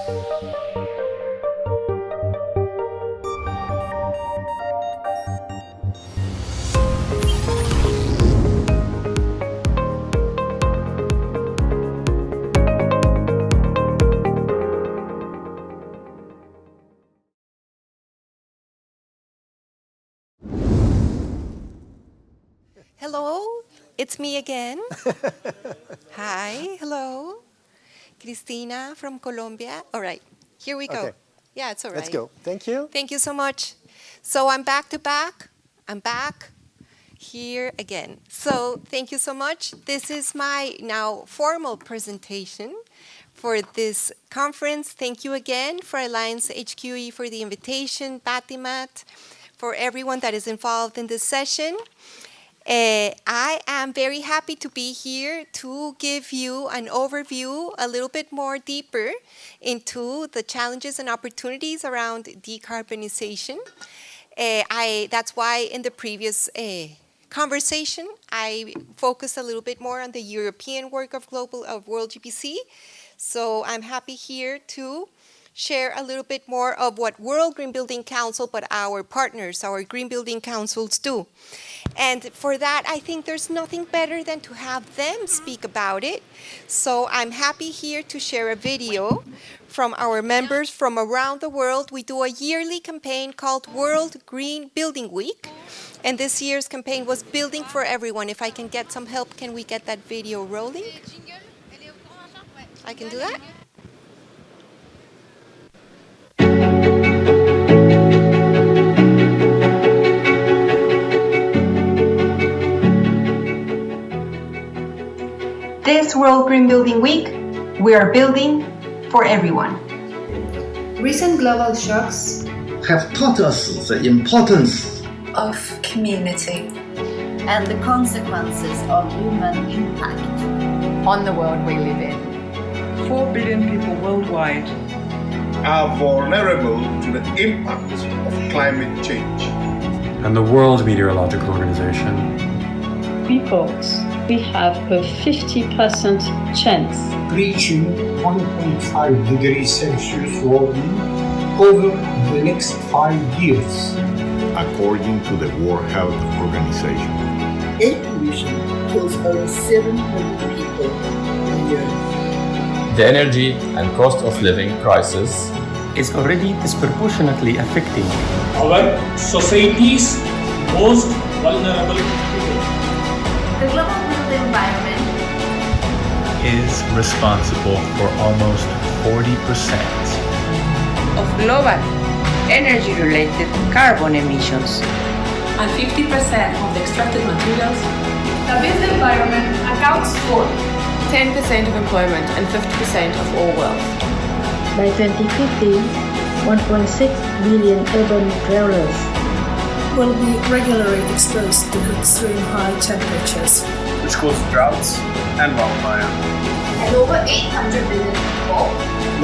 Hello, it's me again. Hi, hello. Cristina from Colombia. All right, here we go. Okay. Yeah, it's all right. Let's go. Thank you. Thank you so much. So I'm back to back. I'm back here again. So thank you so much. This is my now formal presentation for this conference. Thank you again for Alliance HQE for the invitation, Bâtiment, for everyone that is involved in this session. I am very happy to be here to give you an overview a little bit more deeper into the challenges and opportunities around decarbonization. That's why in the previous conversation, I focused a little bit more on the European work of World GBC. So I'm happy here to share a little bit more of what World Green Building Council, but our partners, our green building councils do. And for that, I think there's nothing better than to have them speak about it. So I'm happy here to share a video from our members from around the world. We do a yearly campaign called World Green Building Week. And this year's campaign was Building for Everyone. If I can get some help, can we get that video rolling? I can do that? This World Green Building Week, we are building for everyone. Recent global shocks have taught us the importance of community and the consequences of human impact on the world we live in. 4 billion people worldwide are vulnerable to the impact of climate change. And the World Meteorological Organization reports we have a 50% chance reaching 1.5 degrees Celsius warming over the next 5 years. According to the World Health Organization, air pollution kills over 700 people a year. The energy and cost of living crisis is already disproportionately affecting our society's most vulnerable people. The global built environment is responsible for almost 40% of global energy-related carbon emissions and 50% of the extracted materials. The built environment accounts for 10% of employment and 50% of all wealth. By 2050, 1.6 billion urban dwellers will be regularly exposed to extreme high temperatures, which cause droughts and wildfire. And over 800 million people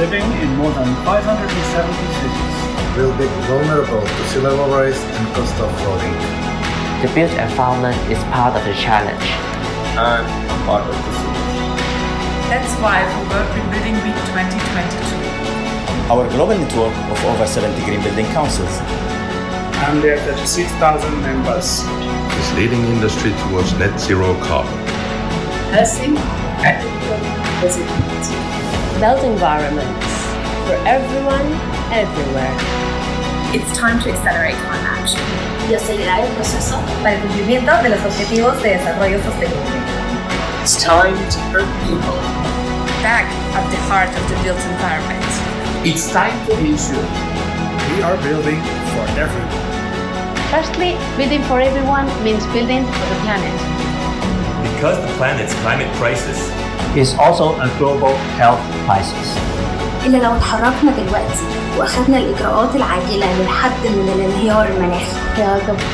living in more than 570 cities will be vulnerable to sea level rise and coastal flooding. The built environment is part of the challenge and part of the solution. That's why for World Green Building Week 2022, our global network of over 70 green building councils and their 36,000 members is leading industry towards net zero carbon. Nursing, technical resilience. Built environments for everyone, everywhere. It's time to accelerate climate action y acelerar el proceso para el cumplimiento de los objetivos de desarrollo sostenible. It's time to put people back at the heart of the built environment. It's time to ensure we are building for everyone. Firstly, building for everyone means building for the planet. Because the planet's climate crisis is also a global health crisis. إلا لو اتحركنا دلوقتي وأخذنا الإجراءات العاجلة للحد من الانهيار المناخي.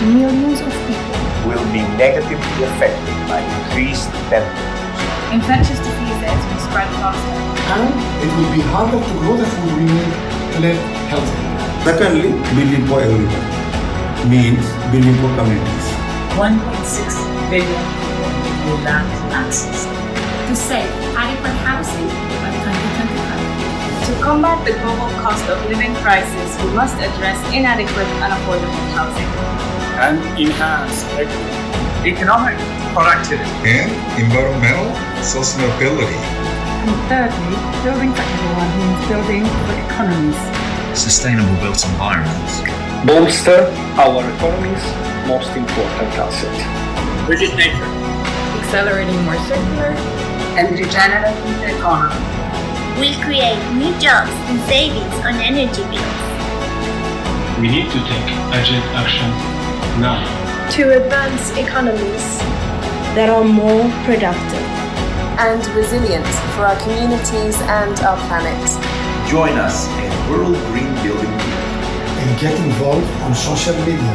Millions of people will be negatively affected by increased temperatures. Infectious diseases will spread faster. And it will be harder to grow the food we need to live healthy. Secondly, building for everyone means building for communities. 1.6 billion people will lack access to safe, adequate housing by 2025. to To combat the global cost of living crisis, we must address inadequate and affordable housing. And enhance economic productivity. And environmental sustainability. And thirdly, building for everyone means building for economies. Sustainable built environments. Bolster our economy's most important asset. Rigid nature. Accelerating more circular and regenerative economy. Will create new jobs and savings on energy bills. We need to take urgent action now. To advance economies that are more productive and resilient for our communities and our planet. Join us in World Green Building Week. And get involved on social media.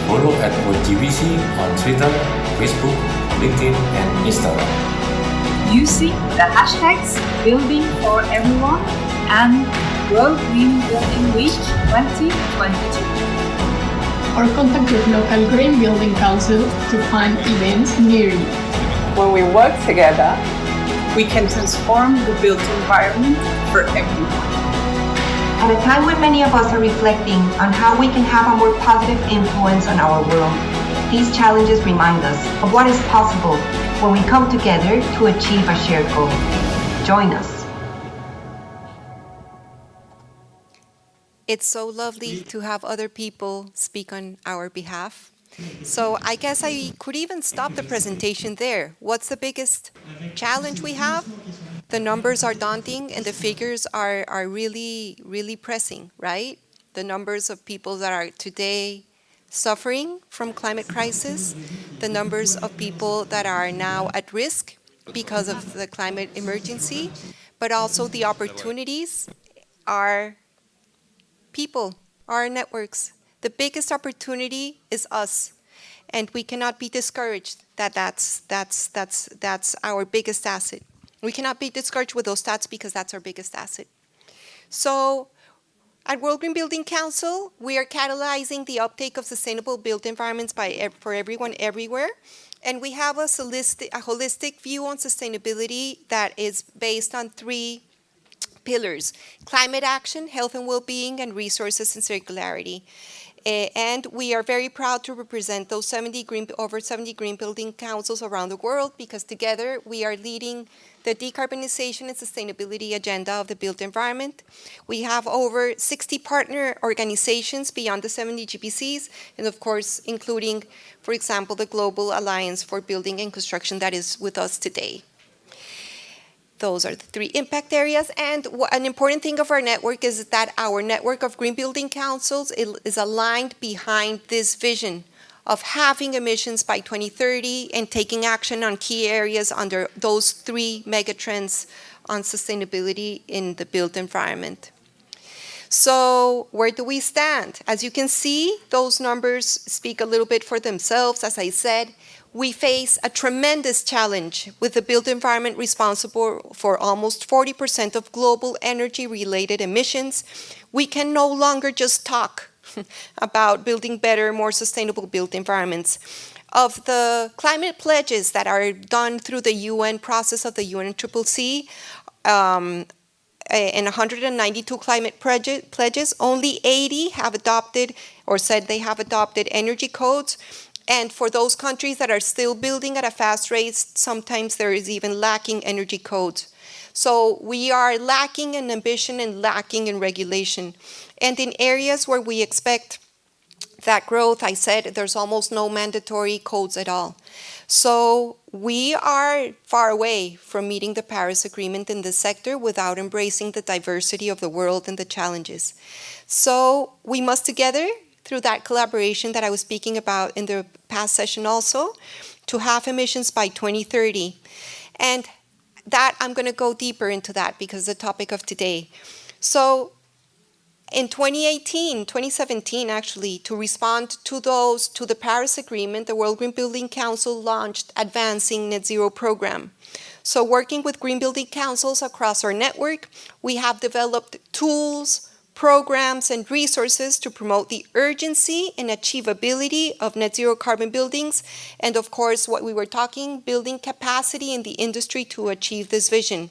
Follow at WorldGBC on Twitter, Facebook, LinkedIn, and Instagram. Using the hashtags Building for Everyone and World Green Building Week 2022. or contact your local green building council to find events near you. When we work together, we can transform the built environment for everyone. At a time when many of us are reflecting on how we can have a more positive influence on our world, these challenges remind us of what is possible when we come together to achieve a shared goal. Join us. It's so lovely to have other people speak on our behalf. So I guess I could even stop the presentation there. What's the biggest challenge we have? The numbers are daunting and the figures are really, really pressing, right? The numbers of people that are today suffering from climate crisis, the numbers of people that are now at risk because of the climate emergency, but also the opportunities are people, our networks. The biggest opportunity is us, and we cannot be discouraged that's our biggest asset. We cannot be discouraged with those stats because that's our biggest asset. So at World Green Building Council, we are catalyzing the uptake of sustainable built environments for everyone everywhere. And we have a holistic view on sustainability that is based on 3 pillars: climate action, health and well-being, and resources and circularity. And we are very proud to represent those over 70 green building councils around the world, because together we are leading the decarbonization and sustainability agenda of the built environment. We have over 60 partner organizations beyond the 70 GBCs, and of course, including, for example, the Global Alliance for Building and Construction that is with us today. Those are the 3 impact areas. And an important thing of our network is that our network of green building councils is aligned behind this vision of halving emissions by 2030 and taking action on key areas under those 3 megatrends on sustainability in the built environment. So where do we stand? As you can see, those numbers speak a little bit for themselves. As I said, we face a tremendous challenge with the built environment responsible for almost 40% of global energy-related emissions. We can no longer just talk about building better, more sustainable built environments. Of the climate pledges that are done through the UN process of the UNFCCC, and 192 climate pledges, only 80 have adopted or said they have adopted energy codes. And for those countries that are still building at a fast rate, sometimes there is even lacking energy codes. So we are lacking in ambition and lacking in regulation. And in areas where we expect that growth, I said there's almost no mandatory codes at all. So we are far away from meeting the Paris Agreement in this sector without embracing the diversity of the world and the challenges. So we must together, through that collaboration that I was speaking about in the past session also, to halve emissions by 2030. And that, I'm going to go deeper into that because it's the topic of today. So in 2017 actually, to respond to the Paris Agreement, the World Green Building Council launched Advancing Net Zero program. So working with green building councils across our network, we have developed tools, programs, and resources to promote the urgency and achievability of net zero carbon buildings, and of course, what we were talking, building capacity in the industry to achieve this vision.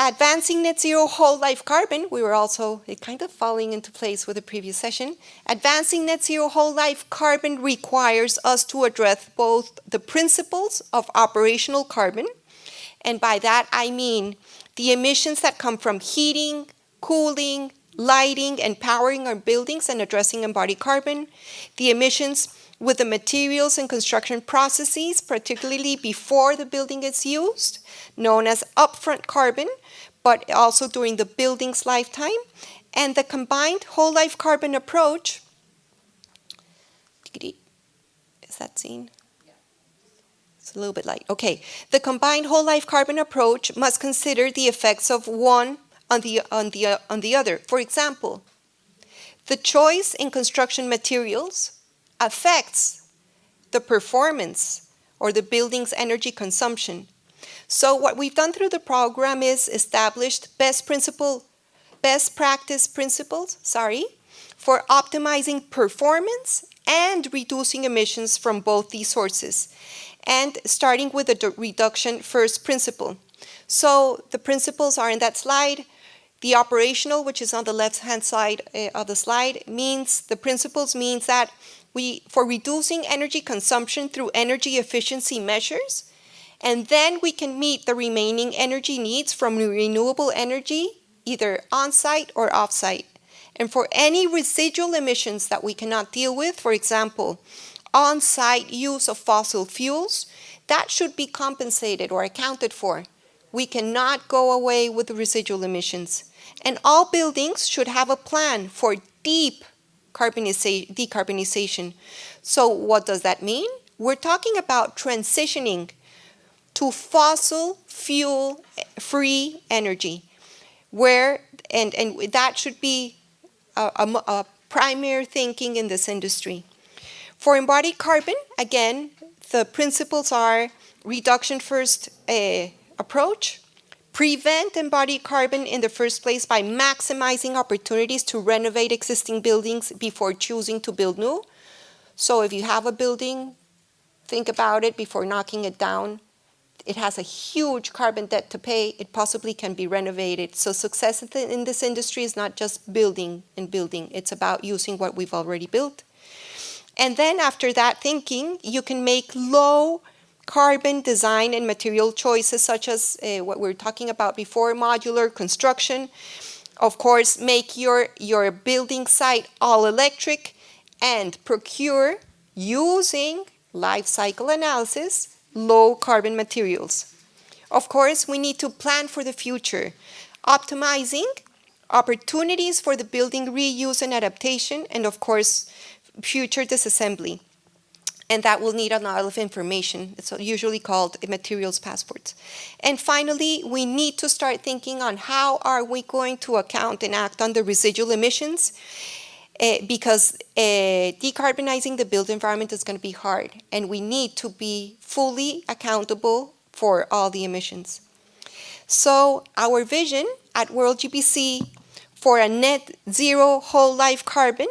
Advancing net zero whole life carbon, we were also kind of falling into place with the previous session. Advancing net zero whole life carbon requires us to address both the principles of operational carbon, and by that I mean the emissions that come from heating, cooling, lighting, and powering our buildings and addressing embodied carbon, the emissions with the materials and construction processes, particularly before the building is used, known as upfront carbon, but also during the building's lifetime, and the combined whole life carbon approach. Is that seen? It's a little bit light. Okay. The combined whole life carbon approach must consider the effects of one on the other. For example, the choice in construction materials affects the performance or the building's energy consumption. So what we've done through the program is established best practice principles, for optimizing performance and reducing emissions from both these sources, and starting with the reduction first principle. So the principles are in that slide. The operational, which is on the left-hand side of the slide, the principles means that for reducing energy consumption through energy efficiency measures, and then we can meet the remaining energy needs from renewable energy, either on-site or off-site. And for any residual emissions that we cannot deal with, for example, on-site use of fossil fuels, that should be compensated or accounted for. We cannot go away with the residual emissions. And all buildings should have a plan for deep decarbonization. So what does that mean? We're talking about transitioning to fossil fuel-free energy, and that should be a primary thinking in this industry. For embodied carbon, again, the principles are reduction first approach, prevent embodied carbon in the first place by maximizing opportunities to renovate existing buildings before choosing to build new. So if you have a building, think about it before knocking it down. It has a huge carbon debt to pay. It possibly can be renovated. So success in this industry is not just building and building. It's about using what we've already built. And then after that thinking, you can make low carbon design and material choices, such as what we were talking about before, modular construction. Of course, make your building site all electric and procure, using life cycle analysis, low carbon materials. Of course, we need to plan for the future, optimizing opportunities for the building reuse and adaptation, and of course, future disassembly. And that will need a lot of information. It's usually called materials passports. And finally, we need to start thinking on how are we going to account and act on the residual emissions, because decarbonizing the built environment is going to be hard, and we need to be fully accountable for all the emissions. So our vision at World GBC for a net zero whole life carbon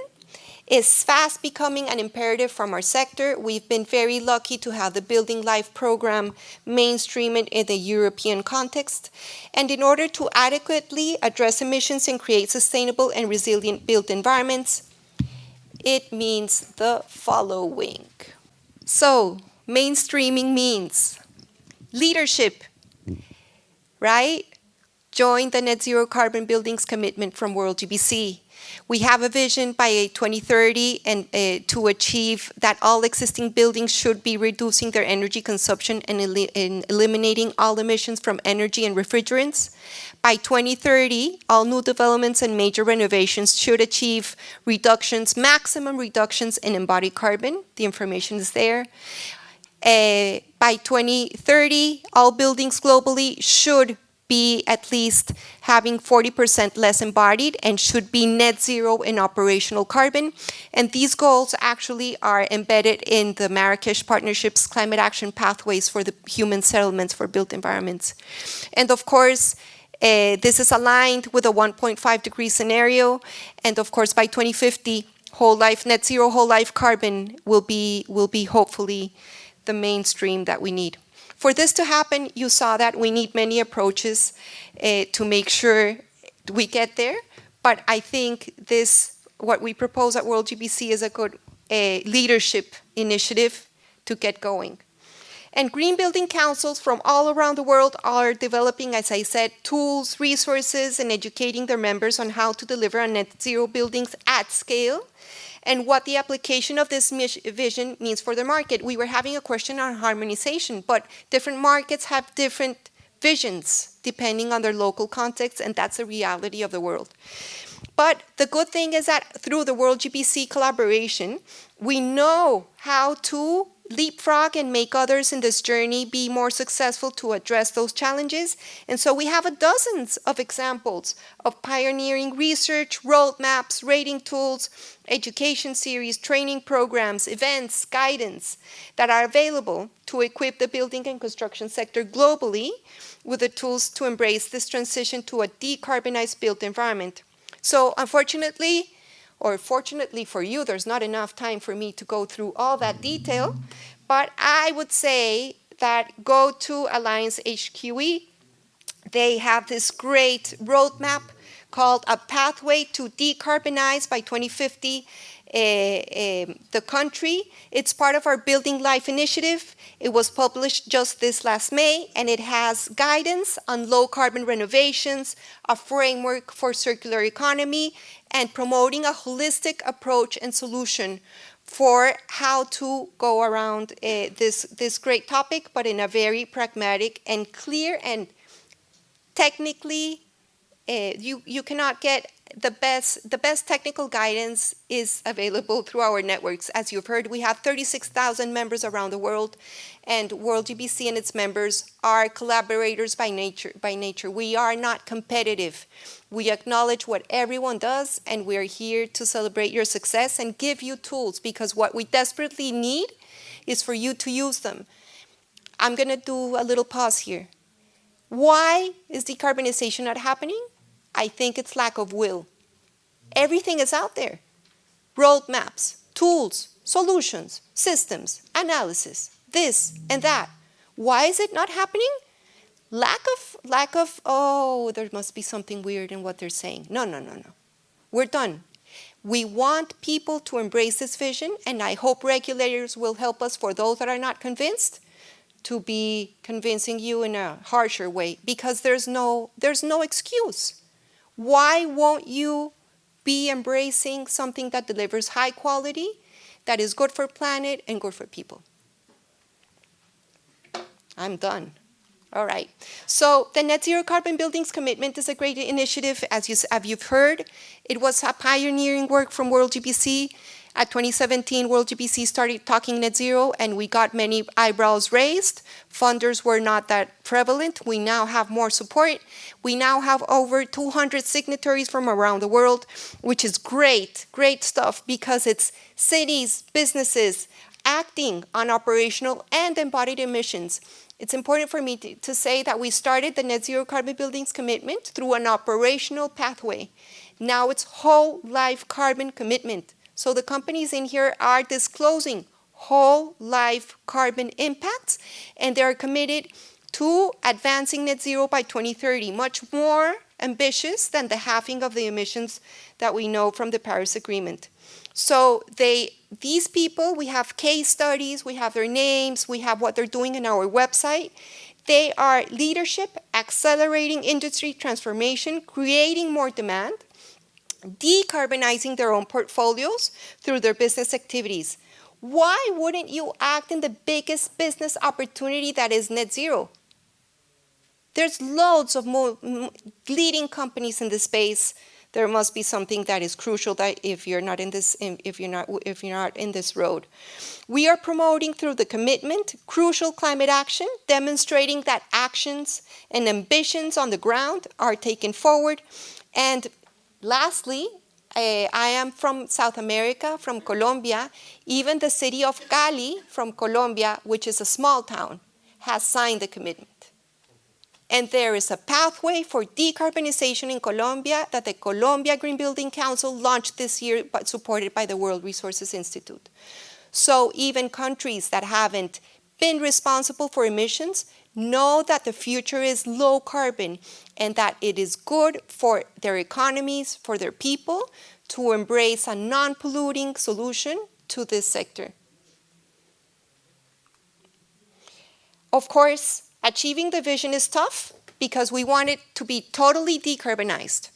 is fast becoming an imperative from our sector. We've been very lucky to have the Building Life program mainstream it in the European context. And in order to adequately address emissions and create sustainable and resilient built environments, it means the following. So, mainstreaming means leadership, right? Join the net zero carbon buildings commitment from World GBC. We have a vision by 2030 and to achieve that all existing buildings should be reducing their energy consumption and eliminating all emissions from energy and refrigerants. By 2030, all new developments and major renovations should achieve maximum reductions in embodied carbon. The information is there. By 2030, all buildings globally should be at least having 40% less embodied and should be net zero in operational carbon. And these goals actually are embedded in the Marrakesh Partnership's climate action pathways for the human settlements for built environments. And of course, this is aligned with a 1.5 degree scenario. And of course, by 2050, net zero whole life carbon will be hopefully the mainstream that we need. For this to happen, you saw that we need many approaches to make sure we get there. But I think what we propose at World GBC is a good leadership initiative to get going. And green building councils from all around the world are developing, as I said, tools, resources, and educating their members on how to deliver on net zero buildings at scale and what the application of this vision means for the market. We were having a question on harmonization, but different markets have different visions depending on their local context, and that's the reality of the world. But the good thing is that through the World GBC collaboration, we know how to leapfrog and make others in this journey be more successful to address those challenges. And so we have dozens of examples of pioneering research, roadmaps, rating tools, education series, training programs, events, guidance that are available to equip the building and construction sector globally with the tools to embrace this transition to a decarbonized built environment. So unfortunately, or fortunately for you, there's not enough time for me to go through all that detail, but I would say that go to Alliance HQE. They have this great roadmap called A Pathway to Decarbonize by 2050 the country. It's part of our Building Life initiative. It was published just this last May, and it has guidance on low carbon renovations, a framework for circular economy, and promoting a holistic approach and solution for how to go around this great topic, but in a very pragmatic and clear and technically, you cannot get the best technical guidance is available through our networks. As you've heard, we have 36,000 members around the world, and World GBC and its members are collaborators by nature. We are not competitive. We acknowledge what everyone does, and we are here to celebrate your success and give you tools, because what we desperately need is for you to use them. I'm going to do a little pause here. Why is decarbonization not happening? I think it's lack of will. Everything is out there. Roadmaps, tools, solutions, systems, analysis, this and that. Why is it not happening? Lack of, oh, there must be something weird in what they're saying. No. We're done. We want people to embrace this vision, and I hope regulators will help us, for those that are not convinced, to be convincing you in a harsher way, because there's no excuse. Why won't you be embracing something that delivers high quality, that is good for planet and good for people? I'm done. All right. So the Net Zero Carbon Buildings Commitment is a great initiative, as you've heard. It was a pioneering work from World GBC. At 2017, World GBC started talking net zero, and we got many eyebrows raised. Funders were not that prevalent. We now have more support. We now have over 200 signatories from around the world, which is great stuff, because it's cities, businesses acting on operational and embodied emissions. It's important for me to say that we started the Net Zero Carbon Buildings Commitment through an operational pathway. Now it's whole life carbon commitment. So the companies in here are disclosing whole life carbon impacts, and they're committed to advancing net zero by 2030, much more ambitious than the halving of the emissions that we know from the Paris Agreement. So these people, we have case studies, we have their names, we have what they're doing in our website. They are leadership, accelerating industry transformation, creating more demand, decarbonizing their own portfolios through their business activities. Why wouldn't you act in the biggest business opportunity that is net zero? There's loads of leading companies in this space. There must be something that is crucial that if you're not in this road. We are promoting through the commitment crucial climate action, demonstrating that actions and ambitions on the ground are taken forward. And lastly, I am from South America, from Colombia. Even the city of Cali from Colombia, which is a small town, has signed the commitment. And there is a pathway for decarbonization in Colombia that the Colombia Green Building Council launched this year, but supported by the World Resources Institute. So even countries that haven't been responsible for emissions know that the future is low carbon and that it is good for their economies, for their people, to embrace a non-polluting solution to this sector. Of course, achieving the vision is tough because we want it to be totally decarbonized.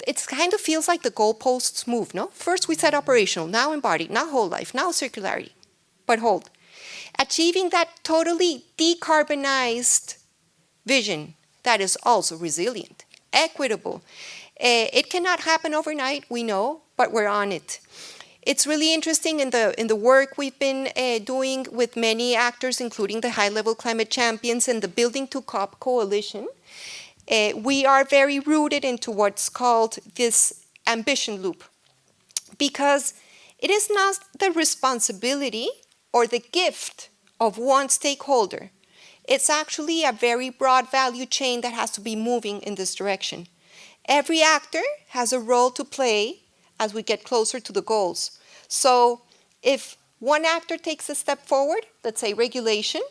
It kind of feels like the goalposts move, no? First we said operational, now embodied, now whole life, now circularity. But hold. Achieving that totally decarbonized vision that is also resilient, equitable, it cannot happen overnight, we know, but we're on it. It's really interesting in the work we've been doing with many actors, including the high-level climate champions and the Building to COP coalition. We are very rooted into what's called this ambition loop, because it is not the responsibility or the gift of one stakeholder. It's actually a very broad value chain that has to be moving in this direction. Every actor has a role to play as we get closer to the goals. So if one actor takes a step forward, let's say regulation,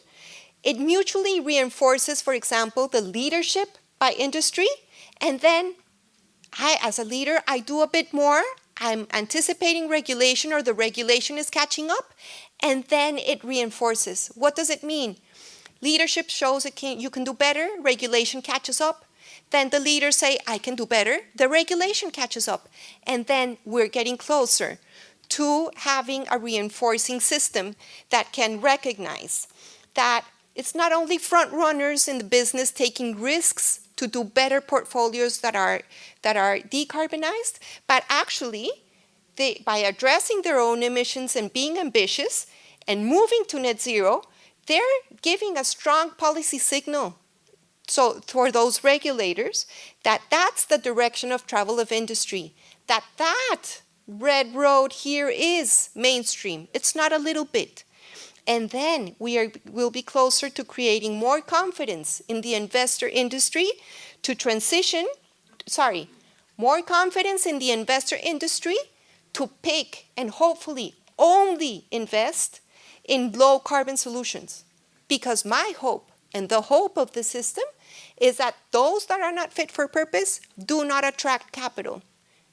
it mutually reinforces, for example, the leadership by industry, and then I, as a leader, I do a bit more, I'm anticipating regulation or the regulation is catching up, and then it reinforces. What does it mean? Leadership shows you can do better, regulation catches up, then the leaders say, I can do better, the regulation catches up, and then we're getting closer to having a reinforcing system that can recognize that it's not only front runners in the business taking risks to do better portfolios that are decarbonized, but actually, by addressing their own emissions and being ambitious and moving to net zero, they're giving a strong policy signal. So for those regulators, that's the direction of travel of industry, that red road here is mainstream. It's not a little bit. And then we'll be closer to creating more confidence in the investor industry to transition, more confidence in the investor industry to pick and hopefully only invest in low carbon solutions. Because my hope and the hope of the system is that those that are not fit for purpose do not attract capital.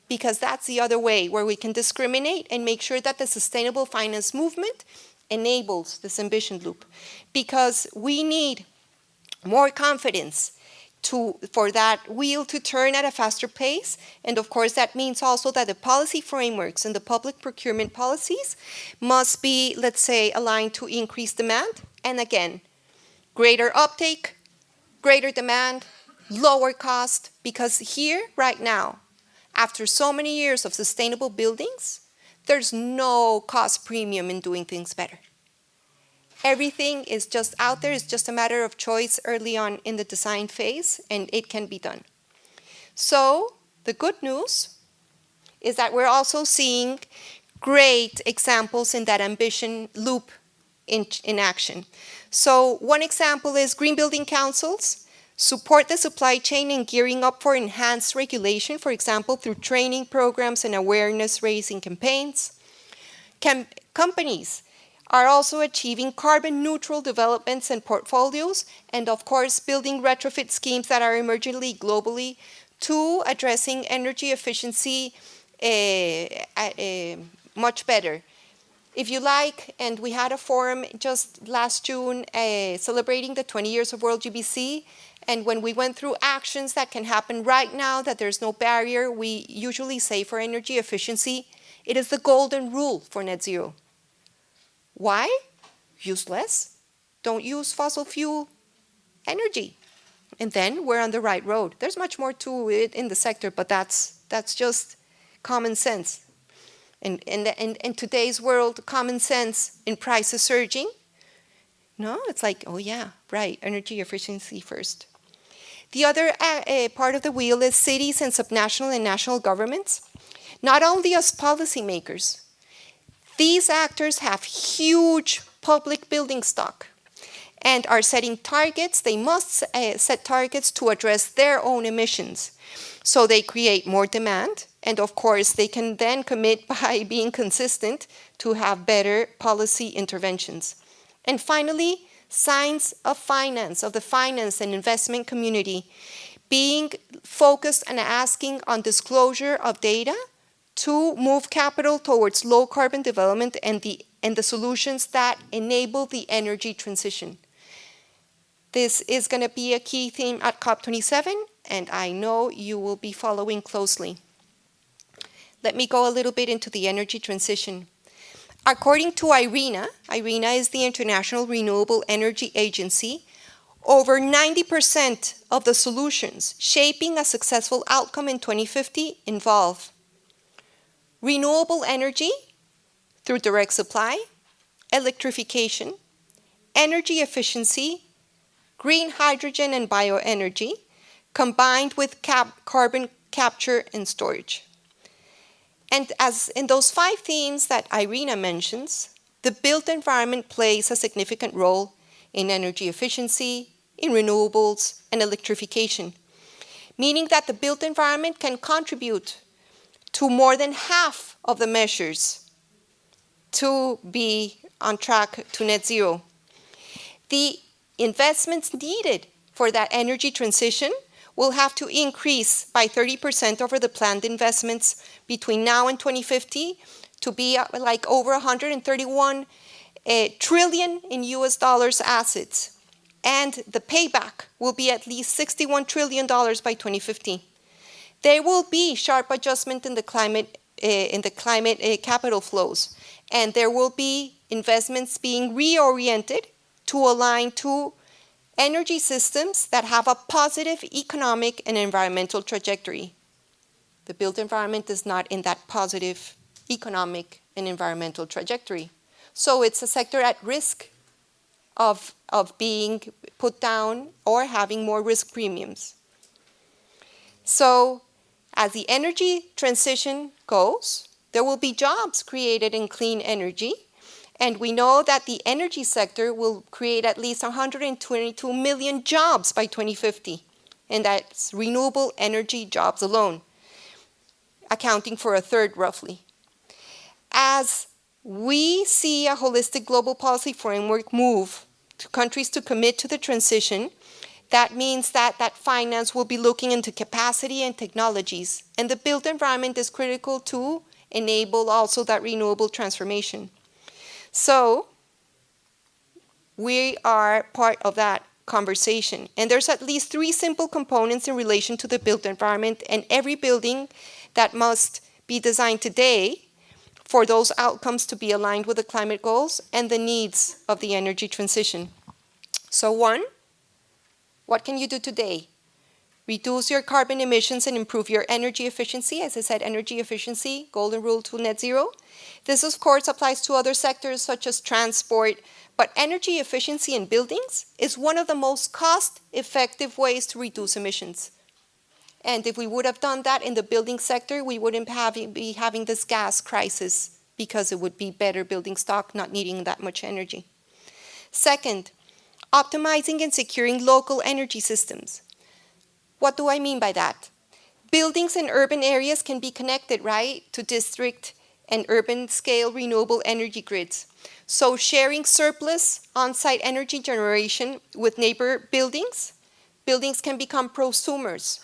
Because that's the other way where we can discriminate and make sure that the sustainable finance movement enables this ambition loop. Because we need more confidence for that wheel to turn at a faster pace. And of course, that means also that the policy frameworks and the public procurement policies must be, let's say, aligned to increase demand. And again, greater uptake, greater demand, lower cost, because here, right now, after so many years of sustainable buildings, there's no cost premium in doing things better. Everything is just out there. It's just a matter of choice early on in the design phase, and it can be done. So the good news is that we're also seeing great examples in that ambition loop in action. So one example is green building councils support the supply chain in gearing up for enhanced regulation, for example, through training programs and awareness-raising campaigns. Companies are also achieving carbon-neutral developments and portfolios, and of course, building retrofit schemes that are emerging globally to addressing energy efficiency much better. If you like, and we had a forum just last June celebrating the 20 years of World GBC, and when we went through actions that can happen right now, that there's no barrier, we usually say for energy efficiency, it is the golden rule for net zero. Why? Use less. Don't use fossil fuel energy. And then we're on the right road. There's much more to it in the sector, but that's just common sense. And in today's world, common sense in prices surging, no, it's like, oh yeah, right, energy efficiency first. The other part of the wheel is cities and subnational and national governments. Not only as policymakers, these actors have huge public building stock and are setting targets. They must set targets to address their own emissions. So they create more demand. And of course, they can then commit by being consistent to have better policy interventions. And finally, signs of finance, of the finance and investment community, being focused and asking on disclosure of data to move capital towards low carbon development and the solutions that enable the energy transition. This is going to be a key theme at COP27, and I know you will be following closely. Let me go a little bit into the energy transition. According to IRENA is the International Renewable Energy Agency, over 90% of the solutions shaping a successful outcome in 2050 involve renewable energy through direct supply, electrification, energy efficiency, green hydrogen and bioenergy, combined with carbon capture and storage. And as in those 5 themes that IRENA mentions, the built environment plays a significant role in energy efficiency, in renewables, and electrification, meaning that the built environment can contribute to more than half of the measures to be on track to net zero. The investments needed for that energy transition will have to increase by 30% over the planned investments between now and 2050 to be like over 131 trillion in US dollars assets. And the payback will be at least $61 trillion by 2050. There will be sharp adjustment in the climate capital flows, and there will be investments being reoriented to align to energy systems that have a positive economic and environmental trajectory. The built environment is not in that positive economic and environmental trajectory. So it's a sector at risk of being put down or having more risk premiums. So as the energy transition goes, there will be jobs created in clean energy. And we know that the energy sector will create at least 122 million jobs by 2050. And that's renewable energy jobs alone, accounting for a third roughly. As we see a holistic global policy framework move to countries to commit to the transition, that means that finance will be looking into capacity and technologies. And the built environment is critical to enable also that renewable transformation. So we are part of that conversation. And there's at least 3 simple components in relation to the built environment and every building that must be designed today for those outcomes to be aligned with the climate goals and the needs of the energy transition. So 1, what can you do today? Reduce your carbon emissions and improve your energy efficiency. As I said, energy efficiency, golden rule to net zero. This, of course, applies to other sectors such as transport, but energy efficiency in buildings is one of the most cost-effective ways to reduce emissions. And if we would have done that in the building sector, we wouldn't be having this gas crisis because it would be better building stock, not needing that much energy. Second, optimizing and securing local energy systems. What do I mean by that? Buildings in urban areas can be connected, right, to district and urban scale renewable energy grids. So sharing surplus on-site energy generation with neighbor buildings can become prosumers.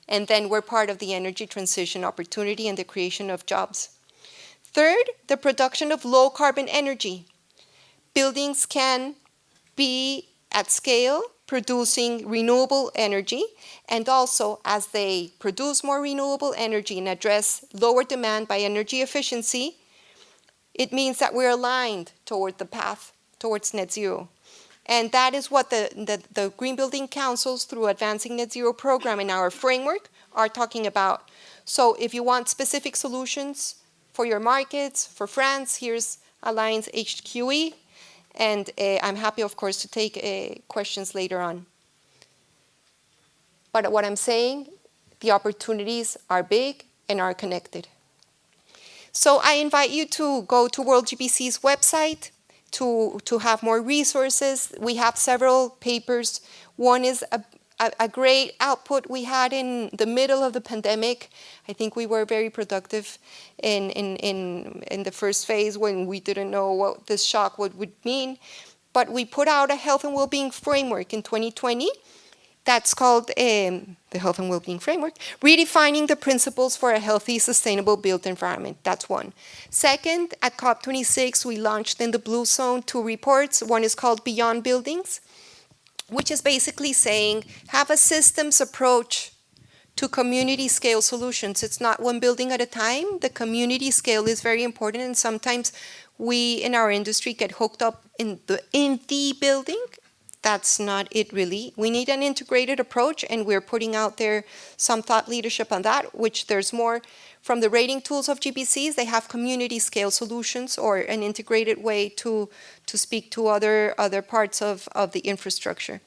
And then we're part of the energy transition opportunity and the creation of jobs. Third, the production of low carbon energy. Buildings can be at scale producing renewable energy, and also as they produce more renewable energy and address lower demand by energy efficiency, it means that we're aligned toward the path towards net zero. And that is what the Green Building Councils through Advancing Net Zero program in our framework are talking about. So if you want specific solutions for your markets, for France, here's Alliance HQE. And I'm happy, of course, to take questions later on. But what I'm saying, the opportunities are big and are connected. So I invite you to go to World GBC's website to have more resources. We have several papers. One is a great output we had in the middle of the pandemic. I think we were very productive in the first phase when we didn't know what this shock would mean. but we put out a health and well-being framework in 2020 that's called the Health and Wellbeing Framework, redefining the principles for a healthy, sustainable built environment. That's one. Second, at COP26, we launched in the Blue Zone 2 reports. One is called Beyond Buildings, which is basically saying, have a systems approach to community scale solutions. It's not one building at a time. The community scale is very important, and sometimes we in our industry get hooked up in the building. That's not it really. We need an integrated approach, and we're putting out there some thought leadership on that, which there's more from the rating tools of GBCs. They have community scale solutions or an integrated way to speak to other parts of the infrastructure.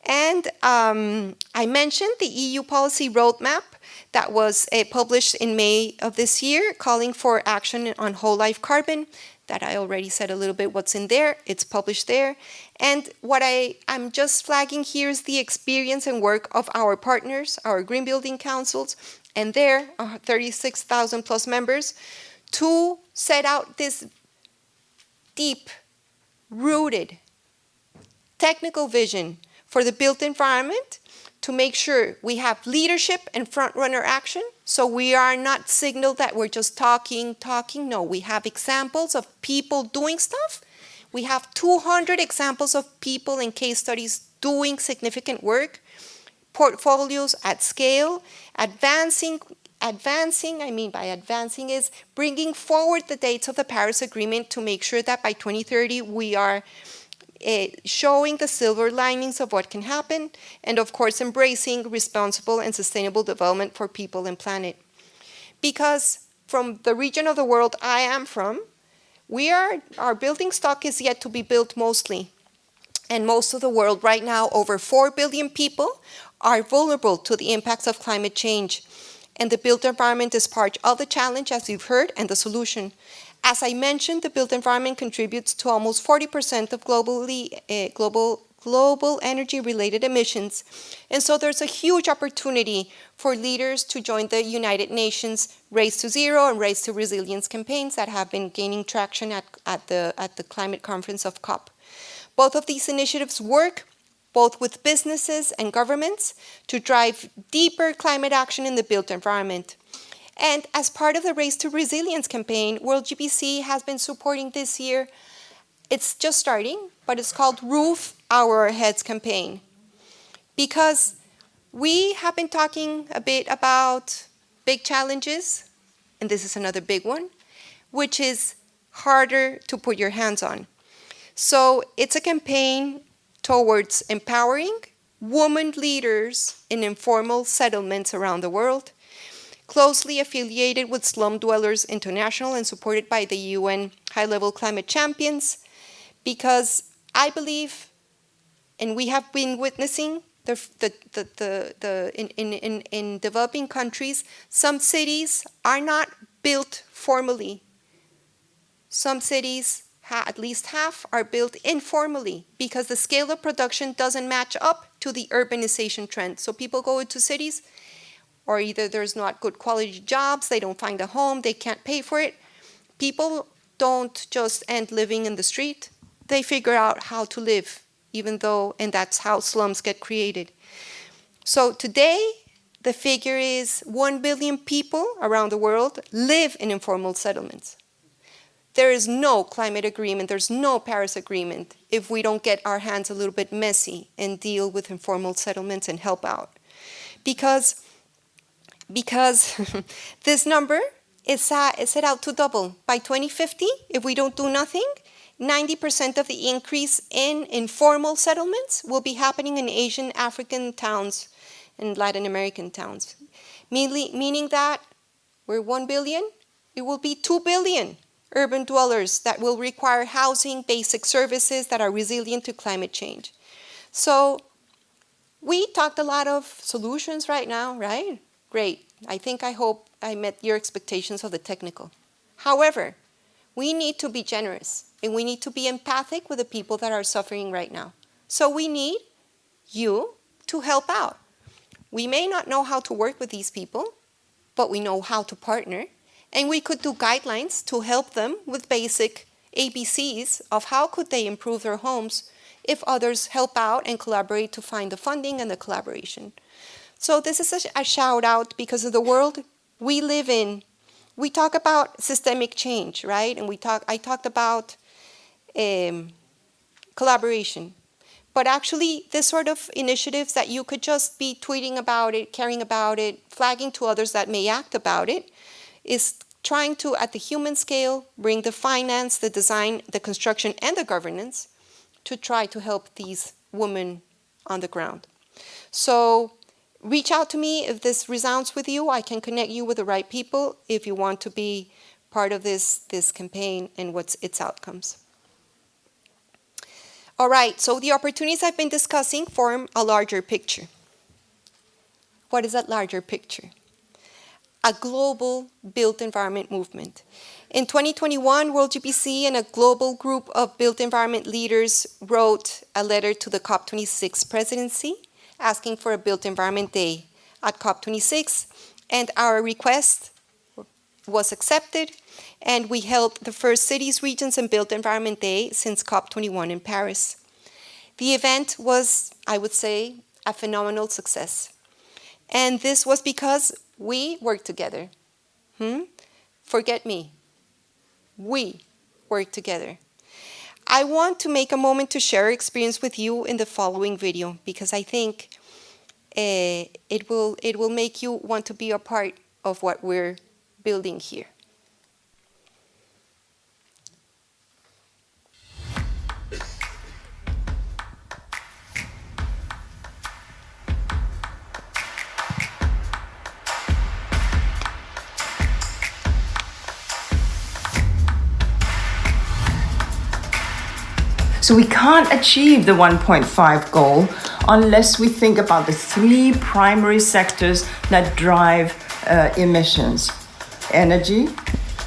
And I mentioned the EU policy roadmap that was published in May of this year, calling for action on whole life carbon. That I already said a little bit what's in there. It's published there. And what I'm just flagging here is the experience and work of our partners, our green building councils, and their 36,000 plus members to set out this deep-rooted technical vision for the built environment to make sure we have leadership and front-runner action, so we are not signaled that we're just talking. No, we have examples of people doing stuff. We have 200 examples of people and case studies doing significant work, portfolios at scale, advancing, I mean by advancing is bringing forward the dates of the Paris Agreement to make sure that by 2030 we are showing the silver linings of what can happen, and of course embracing responsible and sustainable development for people and planet. Because from the region of the world I am from, our building stock is yet to be built mostly. And most of the world right now, over 4 billion people are vulnerable to the impacts of climate change. And the built environment is part of the challenge, as you've heard, and the solution. As I mentioned, the built environment contributes to almost 40% of global energy-related emissions. And so there's a huge opportunity for leaders to join the United Nations Race to Zero and Race to Resilience campaigns that have been gaining traction at the climate conference of COP. Both of these initiatives work both with businesses and governments to drive deeper climate action in the built environment. And as part of the Race to Resilience campaign, World GBC has been supporting this year, it's just starting, but it's called Roof Our Heads campaign. Because we have been talking a bit about big challenges, and this is another big one, which is harder to put your hands on. So it's a campaign towards empowering women leaders in informal settlements around the world, closely affiliated with Slum Dwellers International and supported by the UN high-level climate champions, because I believe, and we have been witnessing in developing countries, some cities are not built formally. Some cities, at least half, are built informally because the scale of production doesn't match up to the urbanization trend. So people go into cities, or either there's not good quality jobs, they don't find a home, they can't pay for it. People don't just end living in the street. They figure out how to live, and that's how slums get created. So today, the figure is 1 billion people around the world live in informal settlements. There is no climate agreement, there's no Paris Agreement if we don't get our hands a little bit messy and deal with informal settlements and help out. Because this number is set out to double. By 2050, if we don't do nothing, 90% of the increase in informal settlements will be happening in Asian, African towns and Latin American towns. Meaning that we're 1 billion, it will be 2 billion urban dwellers that will require housing, basic services that are resilient to climate change. So we talked a lot of solutions right now, right? Great. I hope I met your expectations of the technical. However, we need to be generous and we need to be empathic with the people that are suffering right now. So we need you to help out. We may not know how to work with these people, but we know how to partner, and we could do guidelines to help them with basic ABCs of how could they improve their homes if others help out and collaborate to find the funding and the collaboration. So this is a shout out because of the world we live in. We talk about systemic change, right? And I talked about collaboration. But actually, this sort of initiatives that you could just be tweeting about it, caring about it, flagging to others that may act about it, is trying to, at the human scale, bring the finance, the design, the construction, and the governance to try to help these women on the ground. So reach out to me if this resounds with you. I can connect you with the right people if you want to be part of this campaign and what's its outcomes. All right, so the opportunities I've been discussing form a larger picture. What is that larger picture? A global built environment movement. In 2021, World GBC and a global group of built environment leaders wrote a letter to the COP26 presidency asking for a built environment day at COP26, and our request was accepted, and we held the first Cities, Regions, and Built Environment Day since COP21 in Paris. The event was, I would say, a phenomenal success. And this was because we worked together. Forget me. We worked together. I want to make a moment to share experience with you in the following video because I think it will make you want to be a part of what we're building here. So we can't achieve the 1.5 goal unless we think about the three primary sectors that drive emissions: energy,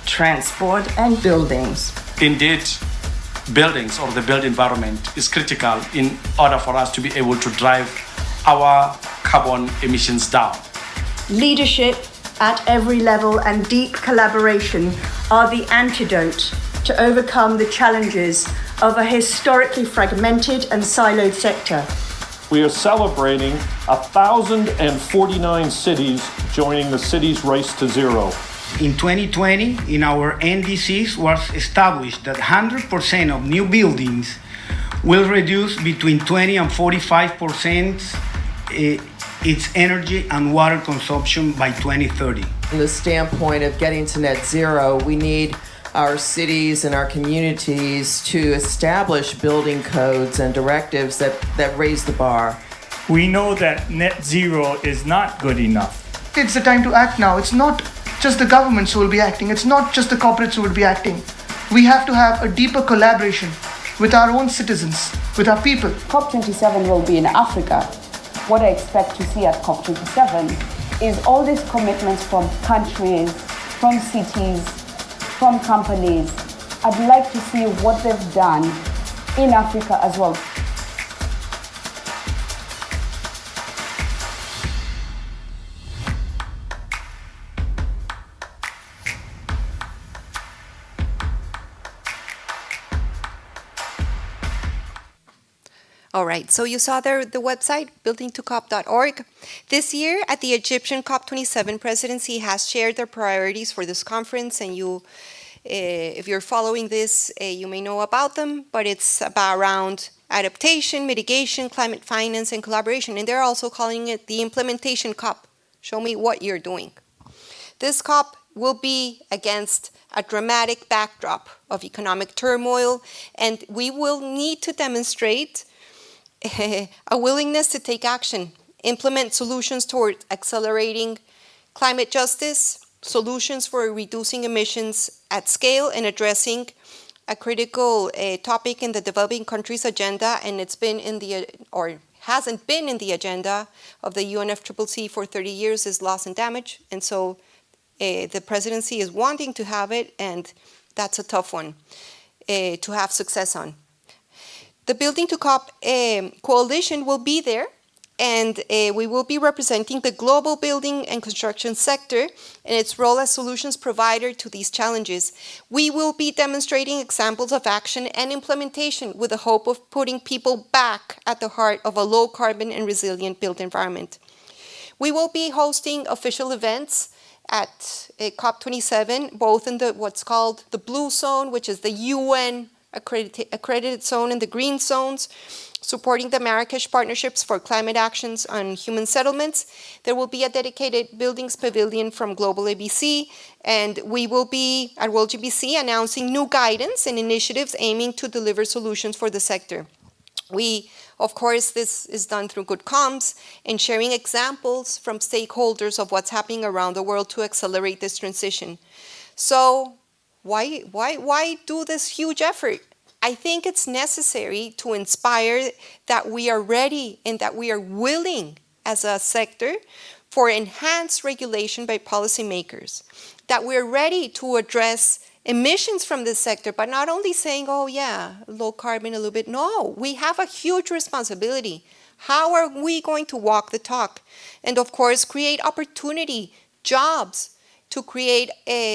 transport, and buildings. Indeed, buildings or the built environment is critical in order for us to be able to drive our carbon emissions down. Leadership at every level and deep collaboration are the antidote to overcome the challenges of a historically fragmented and siloed sector. We are celebrating 1,049 cities joining the Cities Race to Zero. In 2020, in our NDCs was established that 100% of new buildings will reduce between 20 and 45% its energy and water consumption by 2030. From the standpoint of getting to net zero, we need our cities and our communities to establish building codes and directives that raise the bar. We know that net zero is not good enough. It's the time to act now. It's not just the governments who will be acting. It's not just the corporates who will be acting. We have to have a deeper collaboration with our own citizens, with our people. COP27 will be in Africa. What I expect to see at COP27 is all these commitments from countries, from cities, from companies. I'd like to see what they've done in Africa as well. All right, so you saw the website, buildingtocop.org. This year, at the Egyptian COP27 presidency has shared their priorities for this conference, and you, if you're following this, you may know about them, but it's around adaptation, mitigation, climate finance, and collaboration, and they're also calling it the Implementation COP. Show me what you're doing. This COP will be against a dramatic backdrop of economic turmoil, and we will need to demonstrate a willingness to take action, implement solutions toward accelerating climate justice, solutions for reducing emissions at scale, and addressing a critical topic in the developing countries agenda, and it's been in the, or hasn't been in the agenda of the UNFCCC for 30 years, is loss and damage. And so the presidency is wanting to have it, and that's a tough one to have success on. The Building to COP coalition will be there and we will be representing the global building and construction sector and its role as solutions provider to these challenges. We will be demonstrating examples of action and implementation with the hope of putting people back at the heart of a low carbon and resilient built environment. We will be hosting official events at COP27, both in the what's called the blue zone, which is the UN accredited zone, and the green zones, supporting the Marrakesh Partnerships for Climate Actions on Human Settlements. There will be a dedicated buildings pavilion from Global ABC, and we will be at World GBC announcing new guidance and initiatives aiming to deliver solutions for the sector. Of course, this is done through good comms and sharing examples from stakeholders of what's happening around the world to accelerate this transition. So why do this huge effort? I think it's necessary to inspire that we are ready and that we are willing as a sector for enhanced regulation by policymakers, that we're ready to address emissions from this sector, but not only saying, oh yeah, low carbon a little bit. No, we have a huge responsibility. How are we going to walk the talk? And of course, create opportunity, jobs, to create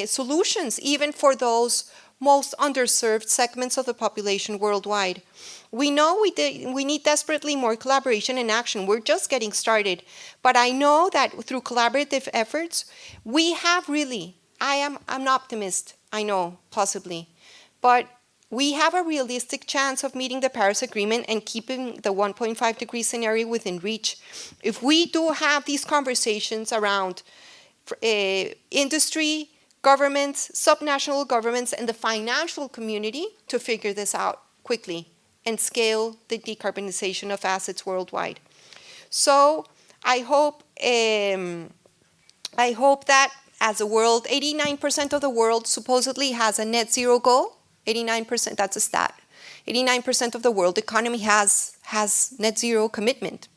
solutions even for those most underserved segments of the population worldwide. We know we need desperately more collaboration and action. We're just getting started. But I know that through collaborative efforts, we have really, I'm an optimist, I know, possibly. But we have a realistic chance of meeting the Paris Agreement and keeping the 1.5 degree scenario within reach. If we do have these conversations around industry, governments, subnational governments, and the financial community to figure this out quickly and scale the decarbonization of assets worldwide. So I hope that as a world, 89% of the world supposedly has a net zero goal. 89%, that's a stat. 89% of the world economy has net zero commitment.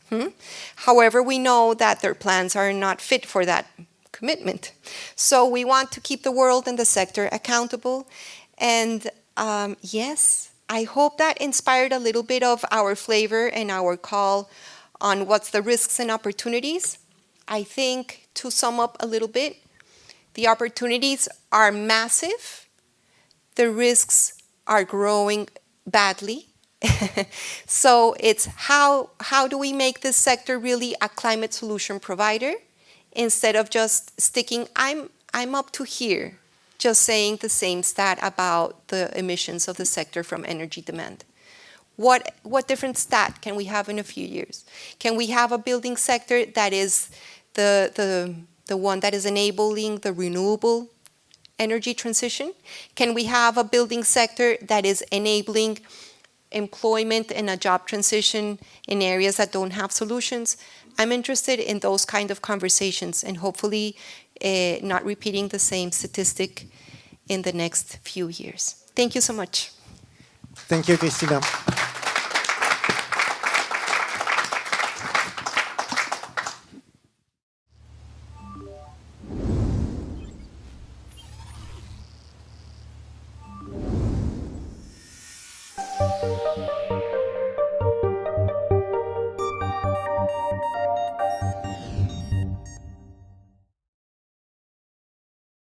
However, we know that their plans are not fit for that commitment. So we want to keep the world and the sector accountable. And yes, I hope that inspired a little bit of our flavor and our call on what's the risks and opportunities. I think to sum up a little bit, the opportunities are massive. The risks are growing badly. So it's how do we make this sector really a climate solution provider instead of just sticking, I'm up to here, just saying the same stat about the emissions of the sector from energy demand. What different stat can we have in a few years? Can we have a building sector that is the one that is enabling the renewable energy transition? Can we have a building sector that is enabling employment and a job transition in areas that don't have solutions? I'm interested in those kind of conversations and hopefully not repeating the same statistic in the next few years. Thank you so much. Thank you, Cristina.